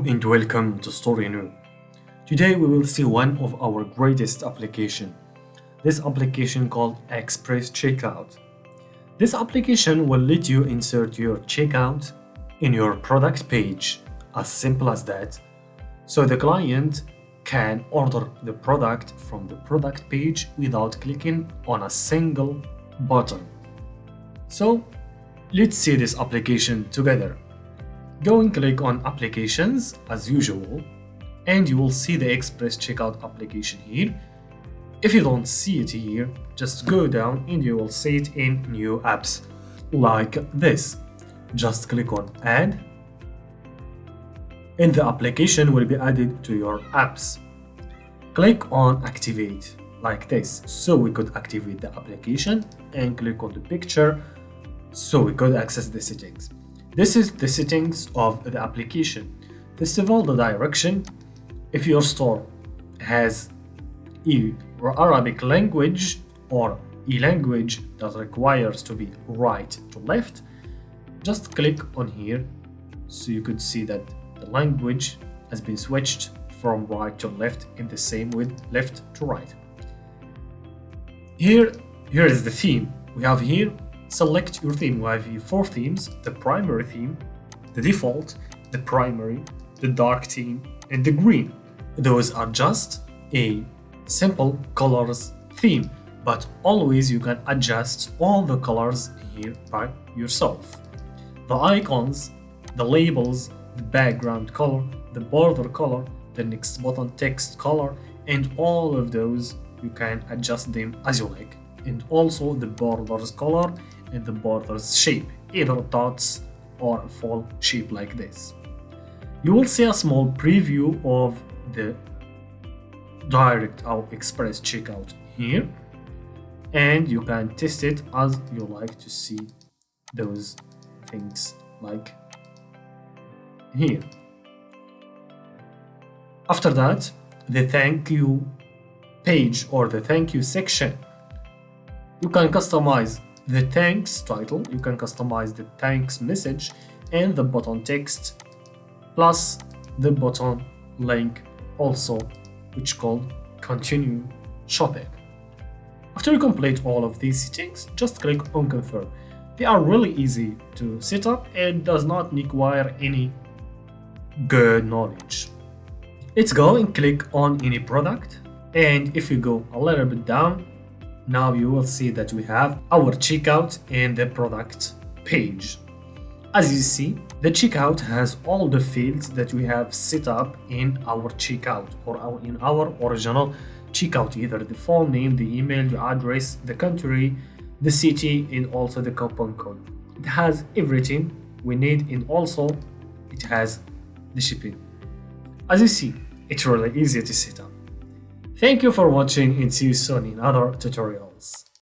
and welcome to Storeino. Today we will see one of our greatest application. This application called Express Checkout. This application will let you insert your checkout in your product page, as simple as that. So the client can order the product from the product page without clicking on a single button. So let's see this application together. Go and click on Applications as usual, and you will see the Express Checkout application here. If you don't see it here, just go down and you will see it in New Apps, like this. Just click on Add, and the application will be added to your apps. Click on Activate, like this, so we could activate the application, and click on the picture, so we could access the settings. This is the settings of the application. First of all, the direction. If your store has Arabic language or a language that requires to be right to left, just click on here so you could see that the language has been switched from right to left in the same with left to right. Here is the theme. We have here, select your theme. We have here 4 themes: the primary theme, the default, the primary, the dark theme, and the green. Those are just a simple colors theme, but always you can adjust all the colors here by yourself. The icons, the labels, the background color, the border color, the next button text color, and all of those you can adjust them as you like. And also the borders color and the borders shape, either dots or a full shape like this. You will see a small preview of the direct or express checkout here, and you can test it as you like to see those things like here. After that, the thank you page or the thank you section. You can customize the thanks title, you can customize the thanks message and the button text, plus the button link also, which called continue shopping. After you complete all of these settings, just click on confirm. They are really easy to set up and does not require any good knowledge. Let's go and click on any product, and if you go a little bit down, now you will see that we have our checkout in the product page. As you see, the checkout has all the fields that we have set up in our checkout or in our original checkout, either the phone name, the email, the address, the country, the city, and also the coupon code. It has everything we need, and also it has the shipping. As you see, it's really easy to set up. Thank you for watching, and see you soon in other tutorials.